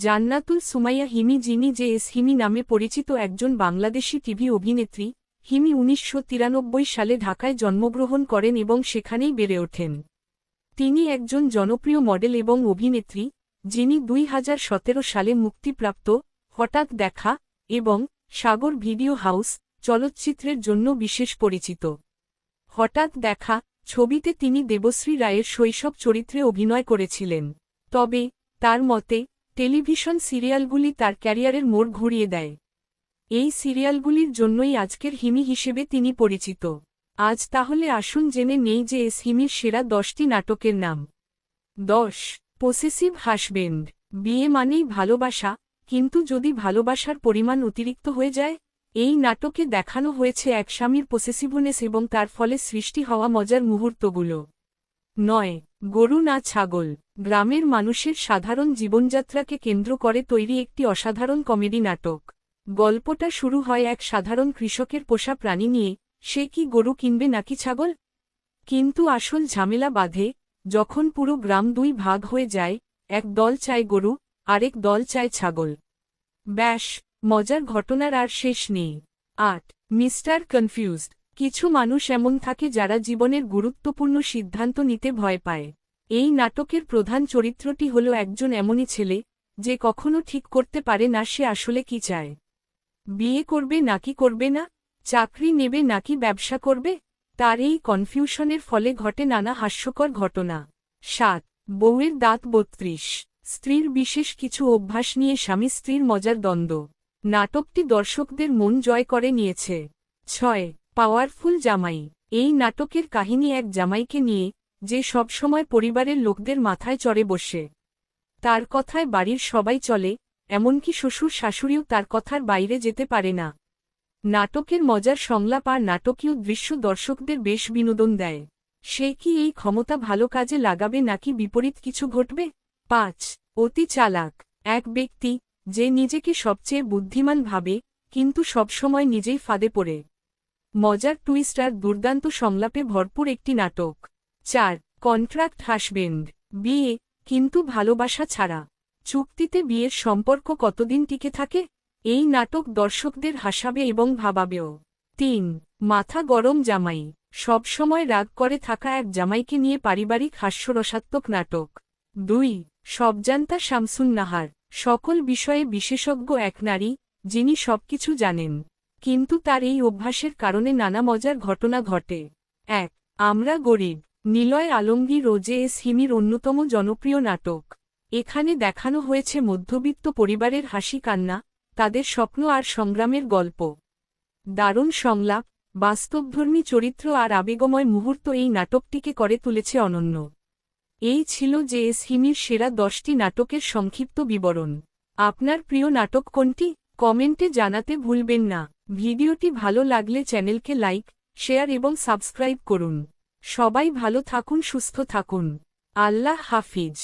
জান্নাতুল সুমাইয়া হিমি, যিনি জে.এস. হিমি নামে পরিচিত একজন বাংলাদেশি টিভি অভিনেত্রী। হিমি ১৯৯৩ সালে ঢাকায় জন্মগ্রহণ করেন এবং সেখানেই বেড়ে ওঠেন। তিনি একজন জনপ্রিয় মডেল এবং অভিনেত্রী, যিনি ২০১৭ সালে মুক্তিপ্রাপ্ত হঠাৎ দেখা এবং সাগর ভিডিও হাউস চলচ্চিত্রের জন্য বিশেষ পরিচিত। হঠাৎ দেখা ছবিতে তিনি দেবশ্রী রায়ের শৈশব চরিত্রে অভিনয় করেছিলেন। তবে তার মতে টেলিভিশন সিরিয়ালগুলি তার ক্যারিয়ারের মোড় ঘুরিয়ে দেয়। এই সিরিয়ালগুলির জন্যই আজকের হিমি হিসেবে তিনি পরিচিত। আজ তাহলে আসুন জেনে নেই জে.এস. হিমির সেরা 10টি নাটকের নাম। 10. Possessive husband. বিয়ে মানেই ভালোবাসা, কিন্তু যদি ভালোবাসার পরিমাণ অতিরিক্ত হয়ে যায়? এই নাটকে দেখানো হয়েছে এক স্বামীর পসেসিভনেস এবং তার ফলে সৃষ্টি হওয়া মজার মুহূর্তগুলো। 9. গরু না ছাগল। গ্রামের মানুষের সাধারণ জীবনযাত্রাকে কেন্দ্র করে তৈরি একটি অসাধারণ কমেডি নাটক। গল্পটা শুরু হয় এক সাধারণ কৃষকের পোষা প্রাণী নিয়ে, সে কি গরু কিনবে নাকি ছাগল? কিন্তু আসল ঝামেলা বাধে যখন পুরো গ্রাম দুই ভাগ হয়ে যায়, এক দল চায় গরু, আরেক দল চায় ছাগল। ব্যাস, মজার ঘটনার আর শেষ নেই। 8. Mister confused. কিছু মানুষ এমন থাকে যারা জীবনের গুরুত্বপূর্ণ সিদ্ধান্ত নিতে ভয় পায়। এই নাটকের প্রধান চরিত্রটি হল একজন এমনই ছেলে, যে কখনো ঠিক করতে পারে না সে আসলে কি চায়। বিয়ে করবে নাকি করবে না, চাকরি নেবে নাকি ব্যবসা করবে। তার এই কনফিউশনের ফলে ঘটে নানা হাস্যকর ঘটনা। 7. বউয়ের দাঁত ৩২। স্ত্রীর বিশেষ কিছু অভ্যাস নিয়ে স্বামী স্ত্রীর মজার দ্বন্দ্ব। নাটকটি দর্শকদের মন জয় করে নিয়েছে। 6. পাওয়ারফুল জামাই। এই নাটকের কাহিনী এক জামাইকে নিয়ে, যে সবসময় পরিবারের লোকদের মাথায় চড়ে বসে। তার কথায় বাড়ির সবাই চলে, এমনকি শ্বশুর শাশুড়িও তার কথার বাইরে যেতে পারে না। নাটকের মজার সংলাপ আর নাটকীয় দৃশ্য দর্শকদের বেশ বিনোদন দেয়। সে কি এই ক্ষমতা ভালো কাজে লাগাবে নাকি বিপরীত কিছু ঘটবে? 5. অতি চালাক। এক ব্যক্তি, যে নিজেকে সবচেয়ে বুদ্ধিমান ভাবে, কিন্তু সবসময় নিজেই ফাঁদে পড়ে। মজার টুইস্ট আর দুর্দান্ত সংলাপে ভরপুর একটি নাটক। 4. Contract husband. বিয়ে, কিন্তু ভালোবাসা ছাড়া। চুক্তিতে বিয়ের সম্পর্ক কতদিন টিকে থাকে? এই নাটক দর্শকদের হাসাবে এবং ভাবাবেও। 3. মাথা গরম জামাই। সবসময় রাগ করে থাকা এক জামাইকে নিয়ে পারিবারিক হাস্যরসাত্মক নাটক। 2. সবজান্তা শামসুন নাহার। সকল বিষয়ে বিশেষজ্ঞ এক নারী, যিনি সবকিছু জানেন, কিন্তু তার এই অভ্যাসের কারণে নানা মজার ঘটনা ঘটে। 1. আমরা গরিব। নিলয় আলমগীর ও জে.এস. হিমির অন্যতম জনপ্রিয় নাটক। এখানে দেখানো হয়েছে মধ্যবিত্ত পরিবারের হাসি কান্না, তাদের স্বপ্ন আর সংগ্রামের গল্প। দারুণ সংলাপ, বাস্তবধর্মী চরিত্র আর আবেগময় মুহূর্ত এই নাটকটিকে করে তুলেছে অনন্য। এই ছিল জে.এস. হিমির সেরা 10টি নাটকের সংক্ষিপ্ত বিবরণ। আপনার প্রিয় নাটক কোনটি? কমেন্টে জানাতে ভুলবেন না। ভিডিওটি ভালো লাগলে চ্যানেলকে লাইক, শেয়ার এবং সাবস্ক্রাইব করুন। সবাই ভালো থাকুন, সুস্থ থাকুন। আল্লাহ হাফিজ।